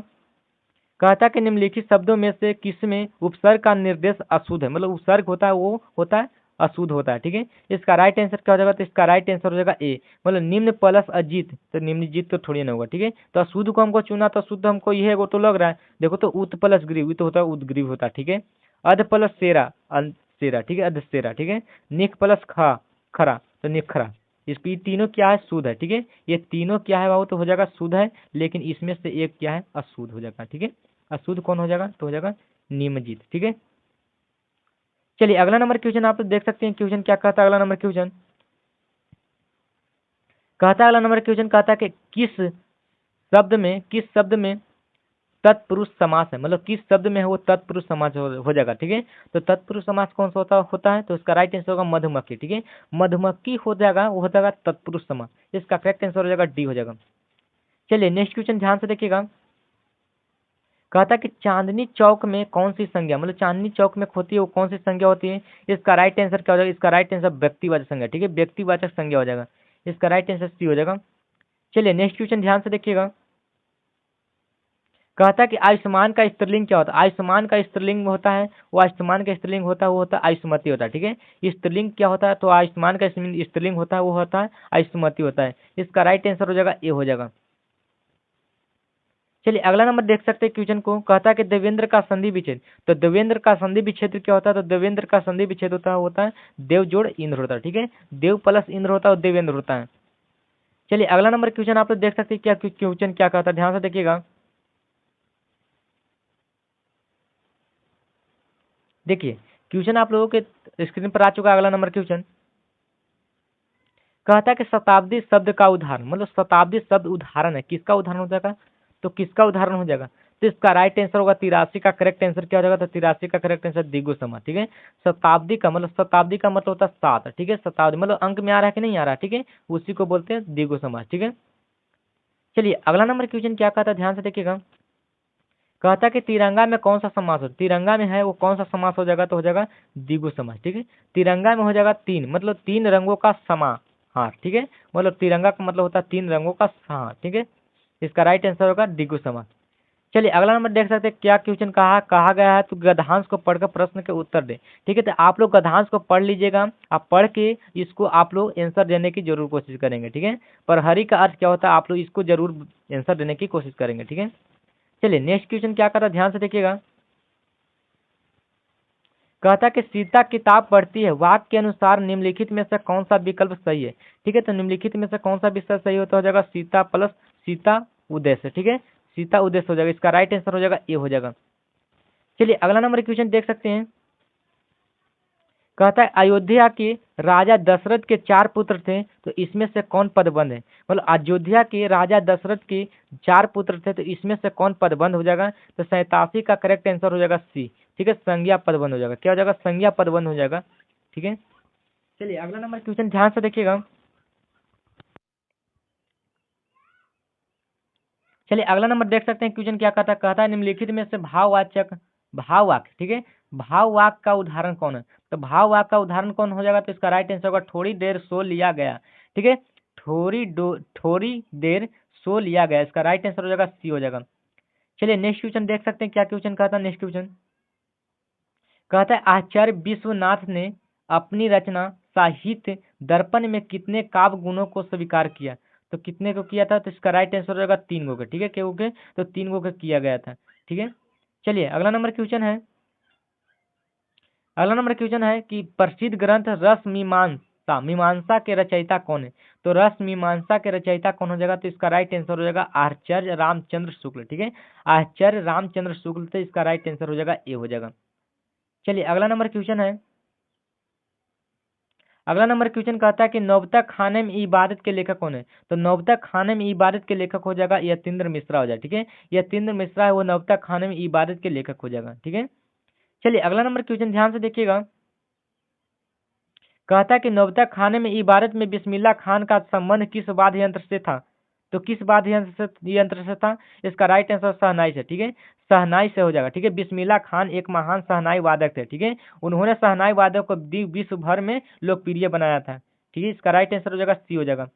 कहता कि निम्नलिखित शब्दों में से किसमें उपसर्ग का निर्देश अशुद्ध है, मतलब उपसर्ग होता है वो होता है अशुद्ध होता है, ठीक है। इसका राइट आंसर क्या हो जाएगा, तो इसका राइट आंसर हो जाएगा ए, मतलब निम्न प्लस अजीत, तो निम्न जीत तो थोड़ी ना होगा, ठीक है। तो अशुद्ध को हमको चुना, तो अशुद्ध हमको ये है वो तो लग रहा है, देखो तो उत प्लस ग्रीव तो होता है उद्ग्रीव होता है, ठीक है। अध प्लस सेरा सेरा, ठीक है, अधसेरा, ठीक है। निक प्लस खा खरा, तो निखरा, इसकी तीनों क्या है, शुद्ध है, ठीक है। ये तीनों क्या है बाबू, तो हो जाएगा शुद्ध है, लेकिन इसमें से एक क्या है, अशुद्ध हो जाएगा, ठीक है। अशुद्ध कौन हो जाएगा, तो हो जाएगा निमजीत, ठीक है। चलिए अगला नंबर क्वेश्चन आप लोग देख सकते हैं, क्वेश्चन क्या कहता है, अगला नंबर क्वेश्चन कहता है, अगला नंबर क्वेश्चन कहता है कि किस शब्द में तत्पुरुष समास है, मतलब किस शब्द में है वो तत्पुरुष समास हो जाएगा, ठीक है। तो तत्पुरुष समास कौन सा होता है, तो इसका राइट आंसर होगा मधुमक्खी, ठीक है। मधुमक्खी हो जाएगा, वो हो जाएगा तत्पुरुष समास, इसका करेक्ट आंसर हो जाएगा डी हो जाएगा। चलिए नेक्स्ट क्वेश्चन ध्यान से देखिएगा, कहता कि चांदनी चौक में कौन सी संज्ञा, मतलब चांदनी चौक में होती है वो कौन सी संज्ञा होती है, इसका राइट आंसर क्या हो जाएगा, इसका राइट आंसर व्यक्तिवाचक संज्ञा, ठीक है, व्यक्तिवाचक संज्ञा हो जाएगा, इसका राइट आंसर सी हो जाएगा। चलिए नेक्स्ट क्वेश्चन ध्यान से देखिएगा, कहता कि आयुष्मान का स्त्रीलिंग क्या होता है, आयुष्मान का स्त्रीलिंग होता है वो आयुष्मान का स्त्रीलिंग होता है वो होता है आयुष्मती होता है, ठीक है। स्त्रीलिंग क्या होता है, तो आयुष्मान का स्त्रीलिंग होता है वो होता है आयुष्मती होता है, इसका राइट आंसर हो जाएगा ए हो जाएगा। चलिए अगला नंबर देख सकते हैं क्वेश्चन को, कहता है कि देवेंद्र का संधि विच्छेद, तो देवेंद्र का संधि विच्छेद क्या होता है, तो देवेंद्र का संधि विच्छेद होता है देव जोड़ इंद्र होता है, ठीक है। देव प्लस इंद्र होता है और देवेंद्र होता है। चलिए अगला नंबर क्वेश्चन आप लोग देख सकते हैं, क्या क्वेश्चन क्या कहता है, ध्यान से देखिएगा। देखिए क्वेश्चन आप लोगों के स्क्रीन पर आ चुका है, अगला नंबर क्वेश्चन कहता है कि शताब्दी शब्द का उदाहरण, मतलब शताब्दी शब्द उदाहरण है, किसका उदाहरण हो जाएगा, तो किसका उदाहरण हो जाएगा, तो इसका राइट आंसर होगा 83 का करेक्ट आंसर क्या हो जाएगा, तो 83 का करेक्ट आंसर दिगु समा, ठीक है। शताब्दी का मतलब होता है 7, ठीक है, शताब्दी मतलब अंक में आ रहा है कि नहीं आ रहा है, ठीक है, उसी को बोलते हैं दिगु समास, ठीक है। चलिए अगला नंबर क्वेश्चन क्या कहता है, ध्यान से देखिएगा, कहता कि तिरंगा में कौन सा समास हो, तिरंगा में है वो कौन सा समास हो जाएगा, तो हो जाएगा द्विगु समास, ठीक है। तिरंगा में हो जाएगा तीन, मतलब तीन रंगों का समाहार, ठीक है, मतलब तिरंगा का मतलब होता है तीन रंगों का समाहार, ठीक है, इसका राइट आंसर होगा द्विगु समास। चलिए अगला नंबर देख सकते हैं, क्या क्वेश्चन कहा गया है, तो गद्यांश को पढ़कर प्रश्न के उत्तर दे, ठीक है। तो आप लोग गद्यांश को पढ़ लीजिएगा, आप पढ़ के इसको आप लोग आंसर देने की जरूर कोशिश करेंगे, ठीक है। पर हरि का अर्थ क्या होता है, आप लोग इसको जरूर आंसर देने की कोशिश करेंगे, ठीक है। चलिए नेक्स्ट क्वेश्चन क्या कर रहा है, ध्यान से देखिएगा, कहता कि सीता किताब पढ़ती है, वाक्य के अनुसार निम्नलिखित में से कौन सा विकल्प सही है, ठीक है। तो निम्नलिखित में से कौन सा विषय सही होता हो जाएगा, सीता प्लस सीता उद्देश्य, ठीक है, सीता उद्देश्य हो जाएगा, इसका राइट आंसर हो जाएगा ए हो जाएगा। चलिए अगला नंबर क्वेश्चन देख सकते हैं, कहता है अयोध्या के राजा दशरथ के 4 पुत्र थे, तो इसमें से कौन पदबंध है, मतलब अयोध्या के राजा दशरथ के 4 पुत्र थे, तो इसमें से कौन पदबंध हो जाएगा, तो 87 का करेक्ट आंसर हो जाएगा सी, ठीक है, संज्ञा पदबंध हो जाएगा, क्या हो जाएगा, संज्ञा पदबंध हो जाएगा, ठीक है। चलिए अगला नंबर क्वेश्चन ध्यान से देखिएगा, चलिए अगला नंबर देख सकते हैं, क्वेश्चन क्या कहता है निम्नलिखित में से भाव वाक्य, ठीक है, भाव वाक्य का उदाहरण कौन है, तो भाव वाक्य का उदाहरण कौन हो जाएगा, तो इसका राइट आंसर होगा थोड़ी देर सो लिया गया, ठीक है, थोड़ी देर सो लिया गया, इसका राइट आंसर हो जाएगा सी हो जाएगा। चलिए नेक्स्ट क्वेश्चन देख सकते हैं, क्या क्वेश्चन कहता है, नेक्स्ट क्वेश्चन कहता है आचार्य विश्वनाथ ने अपनी रचना साहित्य दर्पण में कितने काव्य गुणों को स्वीकार किया, तो कितने को किया था, तो इसका राइट आंसर हो जाएगा 3 गो के, ठीक है, क्यों के, तो 3 गो के किया गया था, ठीक है। चलिए अगला नंबर क्वेश्चन है, अगला नंबर क्वेश्चन है कि प्रसिद्ध ग्रंथ रस मीमांसा मीमांसा के रचयिता कौन है, तो रस मीमांसा के रचयिता कौन हो जाएगा, तो इसका राइट आंसर हो जाएगा आचार्य रामचंद्र शुक्ल, ठीक है, आचार्य रामचंद्र शुक्ल, तो इसका राइट आंसर हो जाएगा ए हो जाएगा। चलिए अगला नंबर क्वेश्चन है, अगला नंबर क्वेश्चन कहता है कि नवता खाने में इबादत के लेखक कौन है, तो नवता खाने में इबादत के लेखक हो जाएगा यतीन्द्र मिश्रा हो जाएगा, ठीक है, यतीन्द्र मिश्रा है वो नवता खाने में इबादत के लेखक हो जाएगा, ठीक है। चलिए अगला नंबर क्वेश्चन ध्यान से देखिएगा, कहता है कि नवता खाने में इबादत में बिस्मिल्लाह खान का संबंध किस वाद्य यंत्र से था, तो किस वाद्य यंत्र से था, इसका राइट आंसर शहनाई से, ठीक है, शहनाई से हो जाएगा, ठीक है। बिस्मिल्लाह खान एक महान शहनाई वादक थे, ठीक है, उन्होंने शहनाई वादक को विश्व भर में लोकप्रिय बनाया था, ठीक है, इसका राइट आंसर हो जाएगा सी हो जाएगा।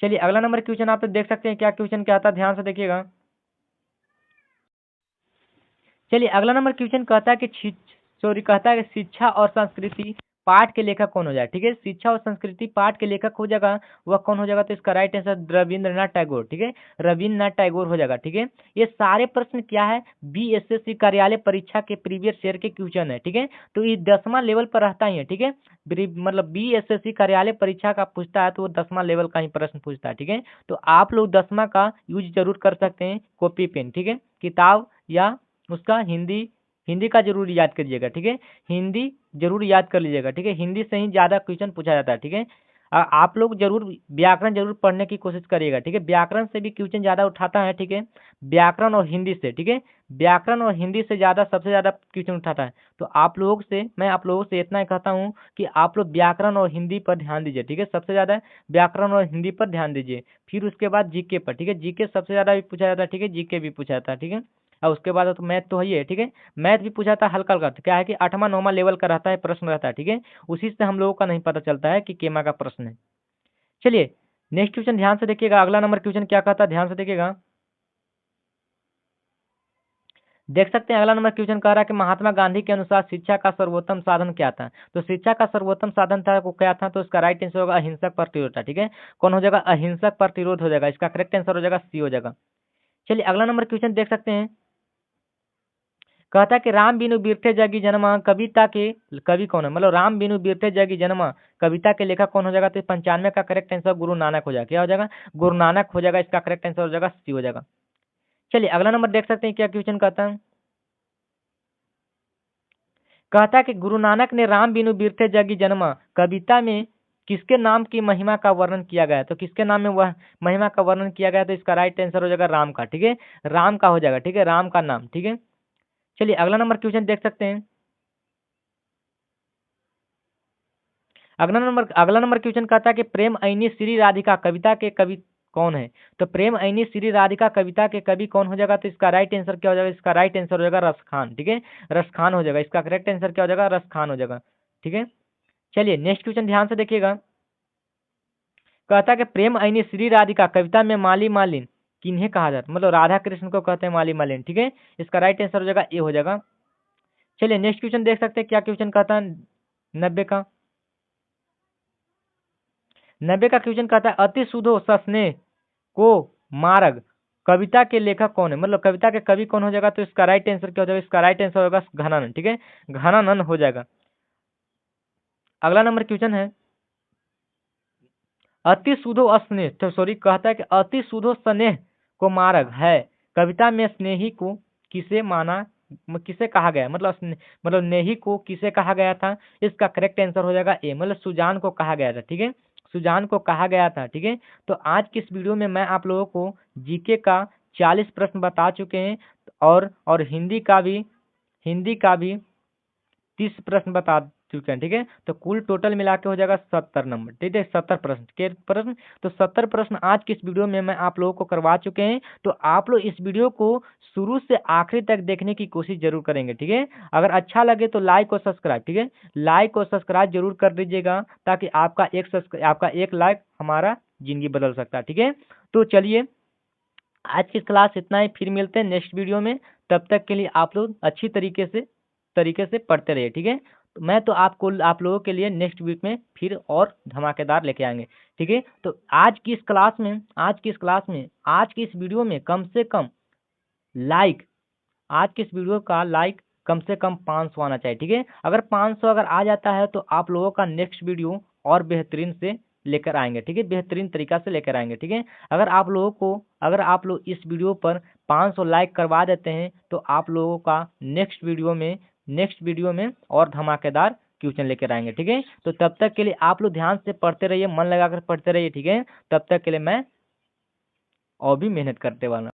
चलिए अगला नंबर क्वेश्चन आप लोग देख सकते हैं, क्या क्वेश्चन क्या था, ध्यान से देखिएगा। चलिए अगला नंबर क्वेश्चन कहता है कि कहता है कि शिक्षा और संस्कृति पाठ के लेखक कौन हो जाए। ठीक है, शिक्षा और संस्कृति पाठ के लेखक हो जाएगा, वह कौन हो जाएगा, तो इसका राइट आंसर रविंद्रनाथ टैगोर। ठीक है, रविंद्रनाथ टैगोर हो जाएगा। ठीक है, ये सारे प्रश्न क्या है, बीएसएससी कार्यालय परीक्षा के प्रीवियस ईयर के क्वेश्चन है। ठीक है, तो ये 10वां लेवल पर रहता ही है। ठीक है, मतलब बीएसएससी कार्यालय परीक्षा का पूछता है तो वो 10वां लेवल का ही प्रश्न पूछता है। ठीक है, तो आप लोग 10वां का यूज जरूर कर सकते हैं, कॉपी पेन। ठीक है, किताब या उसका हिंदी का जरूर याद करिएगा। ठीक है, हिंदी जरूर याद कर लीजिएगा। ठीक है, हिंदी से ही ज्यादा क्वेश्चन पूछा जाता है। ठीक है, आप लोग जरूर व्याकरण जरूर पढ़ने की कोशिश करिएगा। ठीक है, व्याकरण से भी क्वेश्चन ज्यादा उठाता है। ठीक है, व्याकरण और हिंदी से। ठीक है, व्याकरण और हिंदी से ज्यादा सबसे ज्यादा क्वेश्चन उठाता है। तो मैं आप लोगों से इतना ही कहता हूँ कि आप लोग व्याकरण और हिंदी पर ध्यान दीजिए। ठीक है, सबसे ज्यादा व्याकरण और हिंदी पर ध्यान दीजिए, फिर उसके बाद जीके पर। ठीक है, जीके सबसे ज्यादा भी पूछा जाता है। ठीक है, जीके भी पूछा जाता है। ठीक है, और उसके बाद तो मैथ तो है ही है। ठीक है, मैथ भी पूछा था हल्का हल्का, क्या है कि 8वां 9वां लेवल का रहता है, प्रश्न रहता है। ठीक है, उसी से हम लोगों का नहीं पता चलता है कि केमा का प्रश्न है। चलिए नेक्स्ट क्वेश्चन ध्यान से देखिएगा, अगला नंबर क्वेश्चन क्या कहता है, ध्यान से देखिएगा। देख सकते हैं अगला नंबर क्वेश्चन कह रहा है कि महात्मा गांधी के अनुसार शिक्षा का सर्वोत्तम साधन क्या था। तो शिक्षा का सर्वोत्तम साधन था वो क्या था, तो इसका राइट आंसर होगा अहिंसक प्रतिरोध था। ठीक है, कौन हो जाएगा, अहिंसक प्रतिरोध हो जाएगा, इसका करेक्ट आंसर हो जाएगा सी हो जाएगा। चलिए अगला नंबर क्वेश्चन देख सकते हैं, कहता है कि राम बिनु बिरथे जगी जन्मा कविता के कवि कौन है, मतलब राम बिनु बिरथे जगी जन्मा कविता के लेखक कौन हो जाएगा, तो 95 का करेक्ट आंसर गुरु नानक हो जाएगा। क्या हो जाएगा, गुरु नानक हो जाएगा, इसका करेक्ट आंसर हो जाएगा सी हो जाएगा। चलिए अगला नंबर देख सकते हैं, क्या क्वेश्चन कहता है, कहता है कि गुरु नानक ने राम बिनु बिरथे जगी जन्मा कविता में किसके नाम की महिमा का वर्णन किया गया है, तो किसके नाम में वह महिमा का वर्णन किया गया है, तो इसका राइट आंसर हो जाएगा राम का। ठीक है, राम का हो जाएगा। ठीक है, राम का नाम। ठीक है, चलिए अगला नंबर क्वेश्चन देख सकते हैं, अगला नंबर क्वेश्चन कहता है कि प्रेम ऐनी श्री राधिका कविता के कवि कौन है। तो प्रेम ऐनी श्री राधिका कविता के कवि कौन हो जाएगा, तो इसका राइट आंसर क्या हो जाएगा, इसका राइट आंसर हो जाएगा रसखान। ठीक है, रसखान हो जाएगा, इसका करेक्ट आंसर क्या हो जाएगा, रसखान हो जाएगा। ठीक है, चलिए नेक्स्ट क्वेश्चन ध्यान से देखिएगा, कहता है कि प्रेम ऐनी श्री राधिका कविता में माली मालिन किन्हें कहा जाता है, मतलब राधा कृष्ण को कहते हैं माली मालिन। ठीक है, इसका राइट आंसर हो जाएगा ए हो जाएगा। चलिए नेक्स्ट क्वेश्चन देख सकते हैं, क्या क्वेश्चन कहता है, 90 का क्वेश्चन कहता है अति सुधो सस्नेह को मार्ग कविता के लेखक कौन है, मतलब कविता के कवि कौन हो जाएगा, तो इसका राइट आंसर क्या हो जाएगा, इसका राइट आंसर होगा घनानंद। ठीक है, घनानंद हो जाएगा। अगला नंबर क्वेश्चन है अति सुधो स्नेह, तो सॉरी कहता है कि अति सुधो स्नेह को मार्ग है कविता में स्नेही को किसे माना किसे कहा गया, मतलब नेही को किसे कहा गया था, इसका करेक्ट आंसर हो जाएगा ए, मतलब सुजान को कहा गया था। ठीक है, सुजान को कहा गया था। ठीक है, तो आज की इस वीडियो में मैं आप लोगों को जीके का 40 प्रश्न बता चुके हैं, और हिंदी का भी 30 प्रश्न बता चुके हैं। ठीक है, तो कुल टोटल मिला के हो जाएगा 70 नंबर। ठीक है, 70 प्रश्न के प्रश्न, तो 70 प्रश्न आज की इस वीडियो में मैं आप लोगों को करवा चुके हैं। तो आप लोग इस वीडियो को शुरू से आखिरी तक देखने की कोशिश जरूर करेंगे। ठीक है, अगर अच्छा लगे तो लाइक और सब्सक्राइब, ठीक है, लाइक और सब्सक्राइब जरूर कर दीजिएगा, ताकि आपका एक लाइक हमारा जिंदगी बदल सकता है। ठीक है, तो चलिए आज की क्लास इतना ही, फिर मिलते हैं नेक्स्ट वीडियो में। तब तक के लिए आप लोग अच्छी तरीके से पढ़ते रहिए। ठीक है, तो मैं तो आप लोगों के लिए नेक्स्ट वीक में फिर और धमाकेदार लेके आएंगे। ठीक है, तो आज की इस वीडियो में कम से कम लाइक, आज की इस वीडियो का लाइक कम से कम 500 आना चाहिए। ठीक है, अगर 500 अगर आ जाता है तो आप लोगों का नेक्स्ट वीडियो और बेहतरीन से लेकर आएंगे। ठीक है, बेहतरीन तरीका से लेकर आएंगे। ठीक है, अगर आप लोग इस वीडियो पर 500 लाइक करवा देते हैं तो आप लोगों का नेक्स्ट वीडियो में और धमाकेदार क्वेश्चन लेकर आएंगे। ठीक है, तो तब तक के लिए आप लोग ध्यान से पढ़ते रहिए, मन लगाकर पढ़ते रहिए। ठीक है, तब तक के लिए मैं और भी मेहनत करते वाला